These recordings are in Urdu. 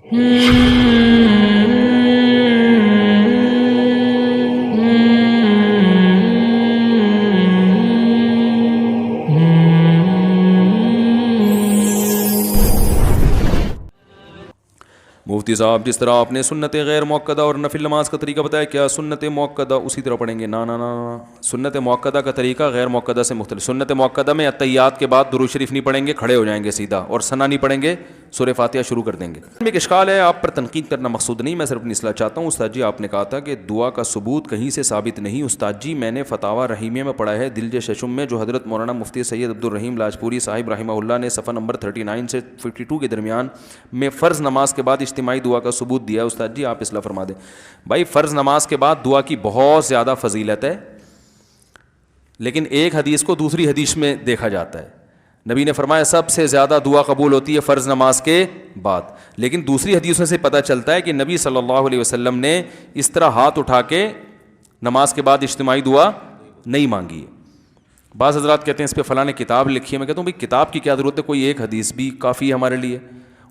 مفتی صاحب جس طرح آپ نے سنت غیر موقدہ اور نفل نماز کا طریقہ بتایا، کیا سنت موقدہ اسی طرح پڑھیں گے؟ نا سنت موقدہ کا طریقہ غیر موقدہ سے مختلف. سنت موقدہ میں اتحیات کے بعد درود شریف نہیں پڑھیں گے، کھڑے ہو جائیں گے سیدھا، اور ثنا نہیں پڑھیں گے، سورہ فاتحہ شروع کر دیں گے. ایک اشکال ہے، آپ پر تنقید کرنا مقصود نہیں، میں صرف اپنی اصلاح چاہتا ہوں. استاد جی آپ نے کہا تھا کہ دعا کا ثبوت کہیں سے ثابت نہیں. استاد جی میں نے فتاوی رحیمیہ میں پڑھا ہے دلج ششم میں، جو حضرت مولانا مفتی سید عبدالرحیم لاجپوری صاحب رحمہ اللہ نے صفحہ نمبر 39 سے 52 کے درمیان میں فرض نماز کے بعد اجتماعی دعا کا ثبوت دیا. استاد جی آپ اصلاح فرما دیں. بھائی فرض نماز کے بعد دعا کی بہت زیادہ فضیلت ہے، لیکن ایک حدیث کو دوسری حدیث میں دیکھا جاتا ہے. نبی نے فرمایا سب سے زیادہ دعا قبول ہوتی ہے فرض نماز کے بعد، لیکن دوسری حدیث میں سے پتہ چلتا ہے کہ نبی صلی اللہ علیہ وسلم نے اس طرح ہاتھ اٹھا کے نماز کے بعد اجتماعی دعا نہیں مانگی. بعض حضرات کہتے ہیں اس پہ فلاں نے کتاب لکھی ہے. میں کہتا ہوں بھائی کتاب کی کیا ضرورت ہے، کوئی ایک حدیث بھی کافی ہے ہمارے لیے،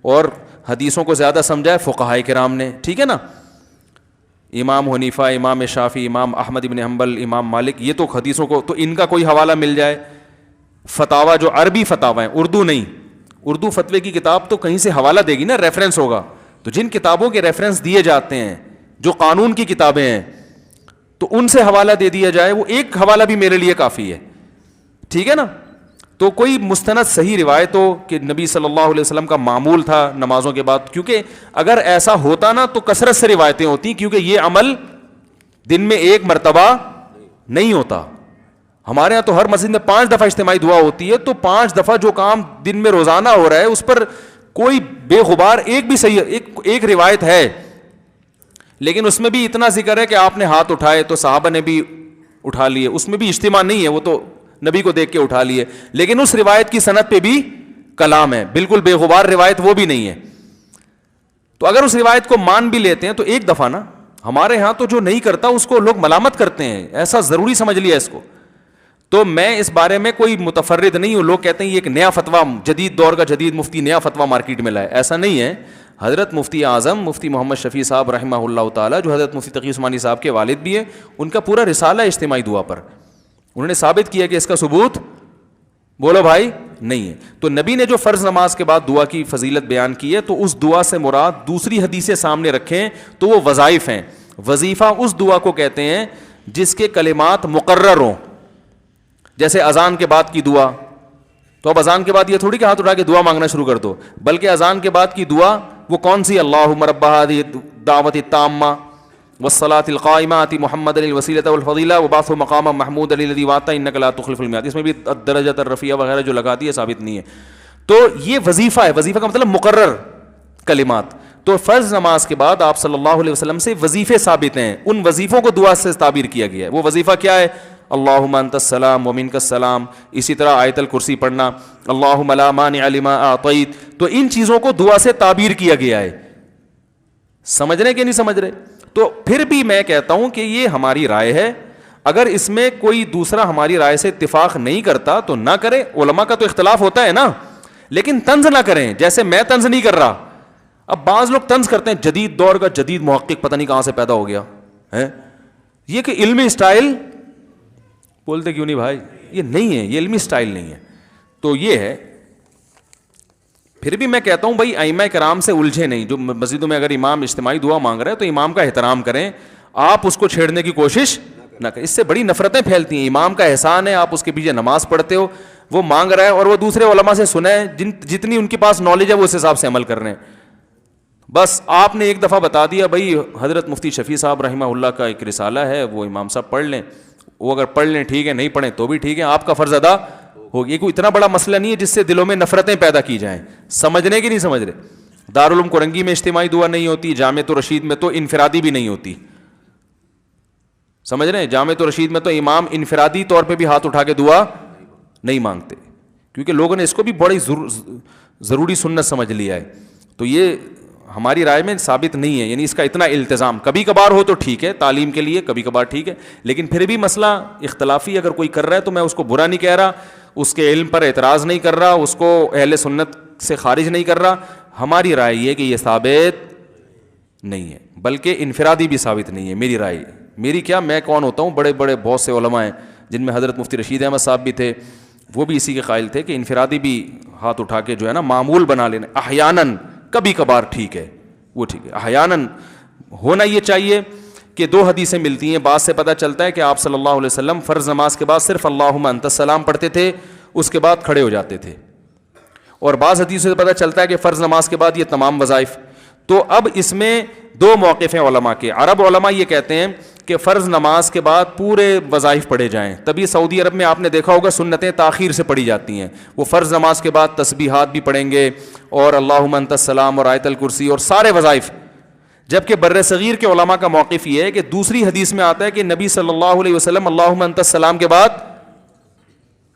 اور حدیثوں کو زیادہ سمجھا ہے فقہائے کرام نے، ٹھیک ہے نا. امام حنیفہ، امام شافعی، امام احمد بن حنبل، امام مالک، یہ تو حدیثوں کو تو ان کا کوئی حوالہ مل جائے. فتاوی جو عربی فتاوی ہیں، اردو نہیں، اردو فتوے کی کتاب تو کہیں سے حوالہ دے گی نا، ریفرنس ہوگا. تو جن کتابوں کے ریفرنس دیے جاتے ہیں جو قانون کی کتابیں ہیں، تو ان سے حوالہ دے دیا جائے. وہ ایک حوالہ بھی میرے لیے کافی ہے، ٹھیک ہے نا. تو کوئی مستند صحیح روایت ہو کہ نبی صلی اللہ علیہ وسلم کا معمول تھا نمازوں کے بعد، کیونکہ اگر ایسا ہوتا نا تو کثرت سے روایتیں ہوتی، کیونکہ یہ عمل دن میں ایک مرتبہ نہیں ہوتا. ہمارے ہاں تو ہر مسجد میں 5 دفعہ اجتماعی دعا ہوتی ہے، تو 5 دفعہ جو کام دن میں روزانہ ہو رہا ہے اس پر کوئی بے غبار ایک بھی صحیح ایک روایت ہے، لیکن اس میں بھی اتنا ذکر ہے کہ آپ نے ہاتھ اٹھائے تو صحابہ نے بھی اٹھا لیے، اس میں بھی اجتماع نہیں ہے، وہ تو نبی کو دیکھ کے اٹھا لیے، لیکن اس روایت کی سند پہ بھی کلام ہے، بالکل بے غبار روایت وہ بھی نہیں ہے. تو اگر اس روایت کو مان بھی لیتے ہیں تو ایک دفعہ نا. ہمارے ہاں تو جو نہیں کرتا اس کو لوگ ملامت کرتے ہیں، ایسا ضروری سمجھ لیا اس کو. تو میں اس بارے میں کوئی متفرد نہیں ہوں. لوگ کہتے ہیں یہ ایک نیا فتویٰ، جدید دور کا جدید مفتی نیا فتویٰ مارکیٹ میں لائے، ایسا نہیں ہے. حضرت مفتی اعظم مفتی محمد شفیع صاحب رحمہ اللہ تعالیٰ، جو حضرت مفتی تقی عثمانی صاحب کے والد بھی ہیں، ان کا پورا رسالہ اجتماعی دعا پر، انہوں نے ثابت کیا کہ اس کا ثبوت بولو بھائی نہیں ہے. تو نبی نے جو فرض نماز کے بعد دعا کی فضیلت بیان کی ہے، تو اس دعا سے مراد دوسری حدیثیں سامنے رکھیں تو وہ وظائف ہیں. وظیفہ اس دعا کو کہتے ہیں جس کے کلمات مقرر ہوں، جیسے اذان کے بعد کی دعا. تو اب اذان کے بعد یہ تھوڑی کہ ہاتھ اٹھا کے دعا مانگنا شروع کر دو، بلکہ اذان کے بعد کی دعا وہ کون سی؟ اللہم رب ہذہ الدعوۃ التامہ والصلاۃ القائمہ آتی محمد الوسیلۃ والفضیلہ وبعثہ مقاما محمود الذی وعدتہ انک لا تخلف الميعاد. اس میں بھی الدرجۃ الرفیعہ وغیرہ جو لگاتی ہے ثابت نہیں ہے. تو یہ وظیفہ ہے، وظیفہ کا مطلب مقرر کلمات. تو فرض نماز کے بعد آپ صلی اللہ علیہ وسلم سے وظیفے ثابت ہیں، ان وظیفوں کو دعا سے تعبیر کیا گیا ہے. وہ وظیفہ کیا ہے؟ اللہم انت السلام ومنک السلام. اسی طرح آیت الکرسی پڑھنا، اللہم لا مانع لما اعطیت. تو ان چیزوں کو دعا سے تعبیر کیا گیا ہے. سمجھ رہے کہ نہیں سمجھ رہے؟ تو پھر بھی میں کہتا ہوں کہ یہ ہماری رائے ہے. اگر اس میں کوئی دوسرا ہماری رائے سے اتفاق نہیں کرتا تو نہ کرے. علماء کا تو اختلاف ہوتا ہے نا، لیکن طنز نہ کریں، جیسے میں طنز نہیں کر رہا. اب بعض لوگ طنز کرتے ہیں، جدید دور کا جدید محقق پتہ نہیں کہاں سے پیدا ہو گیا ہے یہ، کہ علمی سٹائل بولتے کیوں نہیں بھائی؟ یہ نہیں ہے، یہ علمی سٹائل نہیں ہے. تو یہ ہے. پھر بھی میں کہتا ہوں بھائی ائمہ کرام سے الجھے نہیں. جو مسجدوں میں اگر امام اجتماعی دعا مانگ رہے ہیں تو امام کا احترام کریں، آپ اس کو چھیڑنے کی کوشش نہ کریں. اس سے بڑی نفرتیں پھیلتی ہیں. امام کا احسان ہے، آپ اس کے پیچھے نماز پڑھتے ہو، وہ مانگ رہا ہے اور وہ دوسرے علماء سے سنیں، جتنی ان کے پاس نالج ہے وہ اس حساب سے عمل کر رہے ہیں. بس آپ نے ایک دفعہ بتا دیا بھائی حضرت مفتی شفیع صاحب رحمہ اللہ کا ایک رسالہ ہے، وہ امام صاحب پڑھ لیں. وہ اگر پڑھ لیں ٹھیک ہے، نہیں پڑھیں تو بھی ٹھیک ہے، آپ کا فرض ادا ہوگی. یہ کوئی اتنا بڑا مسئلہ نہیں ہے جس سے دلوں میں نفرتیں پیدا کی جائیں. سمجھنے کی نہیں سمجھ رہے؟ دارالعلوم کورنگی میں اجتماعی دعا نہیں ہوتی، جامعۃ الرشید میں تو انفرادی بھی نہیں ہوتی. سمجھ رہے ہیں؟ جامعۃ الرشید میں تو امام انفرادی طور پہ بھی ہاتھ اٹھا کے دعا نہیں مانگتے، کیونکہ لوگوں نے اس کو بھی بڑی ضروری سنت سمجھ لیا ہے. تو یہ ہماری رائے میں ثابت نہیں ہے. یعنی اس کا اتنا التزام کبھی کبھار ہو تو ٹھیک ہے، تعلیم کے لیے کبھی کبھار ٹھیک ہے، لیکن پھر بھی مسئلہ اختلافی اگر کوئی کر رہا ہے تو میں اس کو برا نہیں کہہ رہا، اس کے علم پر اعتراض نہیں کر رہا، اس کو اہل سنت سے خارج نہیں کر رہا. ہماری رائے یہ کہ یہ ثابت نہیں ہے، بلکہ انفرادی بھی ثابت نہیں ہے. میری رائے، میری کیا، میں کون ہوتا ہوں، بڑے بڑے بہت سے علماء ہیں جن میں حضرت مفتی رشید احمد صاحب بھی تھے، وہ بھی اسی کے قائل تھے کہ انفرادی بھی ہاتھ اٹھا کے جو ہے نا معمول بنا لینا، احیاناً کبھی کبھار ٹھیک ہے، وہ ٹھیک ہے. احیاناً ہونا یہ چاہیے کہ دو حدیثیں ملتی ہیں، بعض سے پتہ چلتا ہے کہ آپ صلی اللہ علیہ وسلم فرض نماز کے بعد صرف اللہم انت السلام پڑھتے تھے، اس کے بعد کھڑے ہو جاتے تھے، اور بعض حدیثوں سے پتہ چلتا ہے کہ فرض نماز کے بعد یہ تمام وظائف. تو اب اس میں دو موقف ہیں علماء کے. عرب علماء یہ کہتے ہیں کہ فرض نماز کے بعد پورے وظائف پڑھے جائیں، تبھی سعودی عرب میں آپ نے دیکھا ہوگا سنتیں تاخیر سے پڑھی جاتی ہیں. وہ فرض نماز کے بعد تسبیحات بھی پڑھیں گے اور اللہم انت السلام اور آیت الکرسی اور سارے وظائف. جبکہ بر صغیر کے علماء کا موقف یہ ہے کہ دوسری حدیث میں آتا ہے کہ نبی صلی اللہ علیہ وسلم اللہم انت السلام کے بعد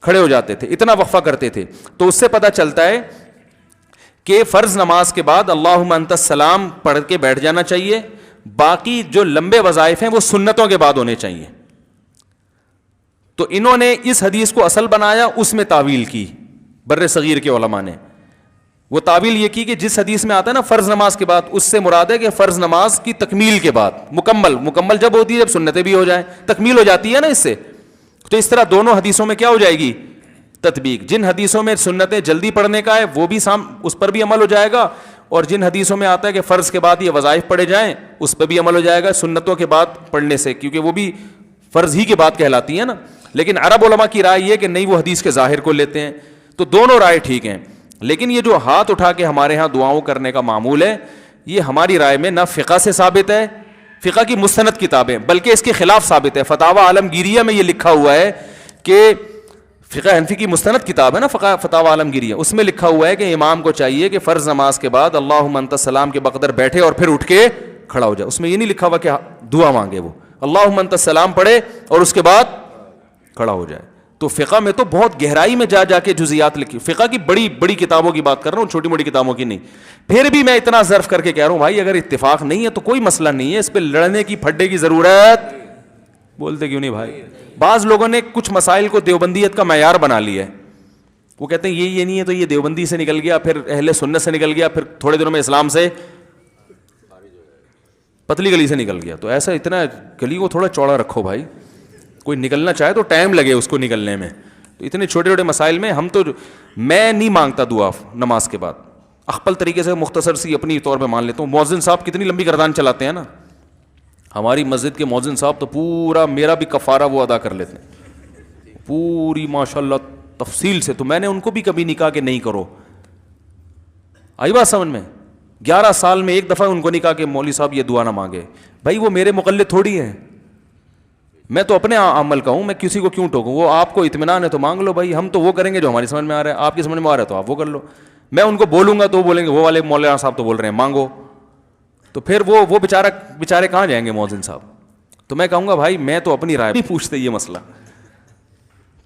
کھڑے ہو جاتے تھے، اتنا وقفہ کرتے تھے. تو اس سے پتہ چلتا ہے کہ فرض نماز کے بعد اللہم انت السلام پڑھ کے بیٹھ جانا چاہیے، باقی جو لمبے وظائف ہیں وہ سنتوں کے بعد ہونے چاہیے. تو انہوں نے اس حدیث کو اصل بنایا، اس میں تعویل کی بر صغیر کے علماء نے. وہ تعویل یہ کی کہ جس حدیث میں آتا ہے نا فرض نماز کے بعد، اس سے مراد ہے کہ فرض نماز کی تکمیل کے بعد، مکمل جب ہوتی ہے جب سنتیں بھی ہو جائیں، تکمیل ہو جاتی ہے نا اس سے. تو اس طرح دونوں حدیثوں میں کیا ہو جائے گی، تطبیق. جن حدیثوں میں سنتیں جلدی پڑھنے کا ہے وہ بھی اس پر بھی عمل ہو جائے گا، اور جن حدیثوں میں آتا ہے کہ فرض کے بعد یہ وظائف پڑھے جائیں اس پہ بھی عمل ہو جائے گا سنتوں کے بعد پڑھنے سے، کیونکہ وہ بھی فرض ہی کے بعد کہلاتی ہیں نا. لیکن عرب علماء کی رائے یہ کہ نہیں، وہ حدیث کے ظاہر کو لیتے ہیں. تو دونوں رائے ٹھیک ہیں. لیکن یہ جو ہاتھ اٹھا کے ہمارے ہاں دعاؤں کرنے کا معمول ہے، یہ ہماری رائے میں نہ فقہ سے ثابت ہے، فقہ کی مستند کتابیں، بلکہ اس کے خلاف ثابت ہے. فتاوی عالمگیریہ میں یہ لکھا ہوا ہے کہ فقہ حنفی کی مستند کتاب ہے نا فتاوی عالمگیریہ، اس میں لکھا ہوا ہے کہ امام کو چاہیے کہ فرض نماز کے بعد اللہم انت السلام کے بقدر بیٹھے اور پھر اٹھ کے کھڑا ہو جائے. اس میں یہ نہیں لکھا ہوا کہ دعا مانگے، وہ اللہم انت السلام پڑھے اور اس کے بعد کھڑا ہو جائے. تو فقہ میں تو بہت گہرائی میں جا کے جزیات لکھی، فقہ کی بڑی بڑی کتابوں کی بات کر رہا ہوں، چھوٹی موٹی کتابوں کی نہیں. پھر بھی میں اتنا ظرف کر کے کہہ رہا ہوں بھائی اگر اتفاق نہیں ہے تو کوئی مسئلہ نہیں ہے، اس پہ لڑنے کی پھڈے کی ضرورت. بولتے کیوں نہیں بھائی؟ بعض لوگوں نے کچھ مسائل کو دیوبندیت کا معیار بنا لیا ہے. وہ کہتے ہیں یہ نہیں ہے تو یہ دیوبندی سے نکل گیا، پھر اہل سنت سے نکل گیا، پھر تھوڑے دنوں میں اسلام سے پتلی گلی سے نکل گیا. تو ایسا اتنا گلی کو تھوڑا چوڑا رکھو بھائی، کوئی نکلنا چاہے تو ٹائم لگے اس کو نکلنے میں. تو اتنے چھوٹے چھوٹے مسائل میں میں نہیں مانگتا دعا نماز کے بعد، اخپل طریقے سے مختصر سی اپنی طور پہ مان لیتا ہوں. مؤذن صاحب کتنی لمبی گردان چلاتے ہیں نا، ہماری مسجد کے مؤذن صاحب تو پورا میرا بھی کفارہ وہ ادا کر لیتے ہیں پوری ماشاءاللہ تفصیل سے. تو میں نے ان کو بھی کبھی نہیں کہا کہ نہیں کرو، آئی بات سمجھ میں. 11 سال میں ایک دفعہ ان کو نہیں کہا کہ مولوی صاحب یہ دعا نہ مانگے. بھائی وہ میرے مقلد تھوڑی ہیں، میں تو اپنے عمل کا ہوں، میں کسی کو کیوں ٹوکوں. وہ آپ کو اطمینان ہے تو مانگ لو بھائی، ہم تو وہ کریں گے جو ہماری سمجھ میں آ رہا ہے، آپ کی سمجھ میں آ رہا ہے تو آپ وہ کر لو. میں ان کو بولوں گا تو وہ بولیں گے وہ والے مولانا صاحب تو بول رہے ہیں مانگو، تو پھر وہ بیچارے کہاں جائیں گے مؤذن صاحب. تو میں کہوں گا بھائی میں تو اپنی رائے نہیں پوچھتے یہ مسئلہ.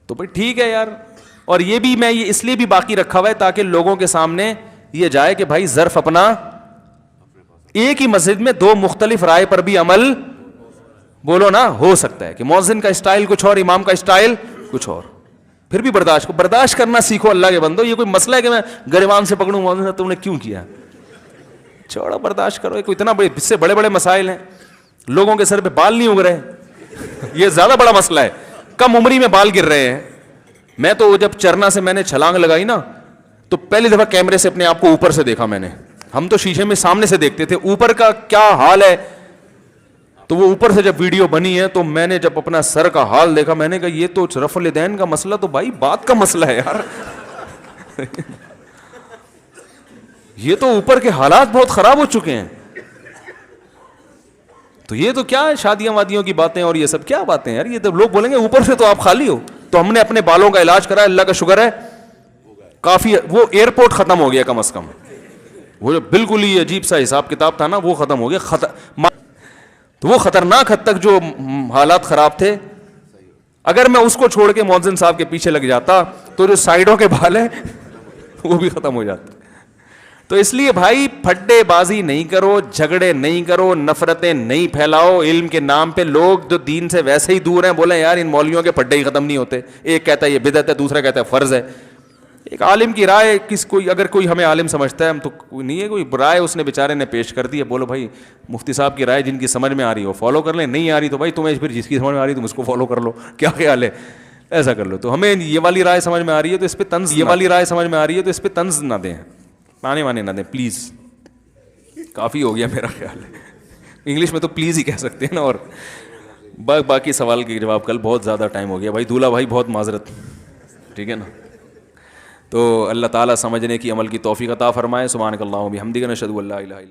تو بھائی ٹھیک ہے یار. اور یہ بھی میں یہ اس لیے بھی باقی رکھا ہوا ہے تاکہ لوگوں کے سامنے یہ جائے کہ بھائی ظرف اپنا، ایک ہی مسجد میں دو مختلف رائے پر بھی عمل بولو نا ہو سکتا ہے کہ مؤذن کا اسٹائل کچھ اور، امام کا اسٹائل کچھ اور. پھر بھی برداشت کرنا سیکھو اللہ کے بندو. یہ کوئی مسئلہ ہے کہ میں گریبان سے پکڑوں مؤذن صاحب تم نے کیوں کیا، چھوڑو برداشت کرو. کوئی اتنا اس سے بڑے بڑے مسائل ہیں، لوگوں کے سر پہ بال نہیں اگ رہے، یہ زیادہ بڑا مسئلہ ہے. کم عمری میں بال گر رہے ہیں. میں تو جب چرنا سے میں نے چھلانگ لگائی نا تو پہلی دفعہ کیمرے سے اپنے آپ کو اوپر سے دیکھا میں نے. ہم تو شیشے میں سامنے سے دیکھتے تھے، اوپر کا کیا حال ہے. تو وہ اوپر سے جب ویڈیو بنی ہے تو میں نے جب اپنا سر کا حال دیکھا میں نے کہا یہ تو رفع الیدین کا مسئلہ تو بھائی بات کا مسئلہ ہے یار. یہ تو اوپر کے حالات بہت خراب ہو چکے ہیں. تو یہ تو کیا ہے شادیاں وادیوں کی باتیں اور یہ سب کیا باتیں یار. یہ تو لوگ بولیں گے اوپر سے تو آپ خالی ہو. تو ہم نے اپنے بالوں کا علاج کرا، اللہ کا شکر ہے کافی. وہ ایئرپورٹ ختم ہو گیا کم از کم، وہ جو بالکل ہی عجیب سا حساب کتاب تھا نا وہ ختم ہو گیا. تو وہ خطرناک حد تک جو حالات خراب تھے، اگر میں اس کو چھوڑ کے مؤذن صاحب کے پیچھے لگ جاتا تو جو سائڈوں کے بال ہیں وہ بھی ختم ہو جاتے. تو اس لیے بھائی پھڈے بازی نہیں کرو، جھگڑے نہیں کرو، نفرتیں نہیں پھیلاؤ علم کے نام پہ. لوگ جو دین سے ویسے ہی دور ہیں بولیں یار ان مولویوں کے پھڈے ہی ختم نہیں ہوتے. ایک کہتا ہے یہ بدعت ہے، دوسرا کہتا ہے فرض ہے. ایک عالم کی رائے کوئی اگر کوئی ہمیں عالم سمجھتا ہے, ہم تو کوئی نہیں ہے, کوئی رائے اس نے بیچارے نے پیش کر دی ہے, بولو بھائی مفتی صاحب کی رائے جن کی سمجھ میں آ رہی ہے وہ فالو کر لیں, نہیں آ رہی تو بھائی تمہیں پھر جس کی سمجھ میں آ رہی ہے تم اس کو فالو کر لو, کیا خیال ہے, ایسا کر لو. تو ہمیں یہ والی رائے سمجھ میں آ رہی ہے تو اس پہ طنز, یہ والی رائے سمجھ میں آ رہی ہے تو اس پہ طنز نہ دیں, تانے وانے نہ دیں پلیز. کافی ہو گیا میرا خیال ہے, انگلش میں تو پلیز ہی کہہ سکتے ہیں نا. اور باقی سوال کے جواب کل, بہت زیادہ ٹائم ہو گیا بھائی. دولہا بھائی بہت معذرت, ٹھیک ہے نا. تو اللہ تعالیٰ سمجھنے کی عمل کی توفیق عطا فرمائے. سبحانک اللہم و بحمدک نشہد ان لا الہ الا انت.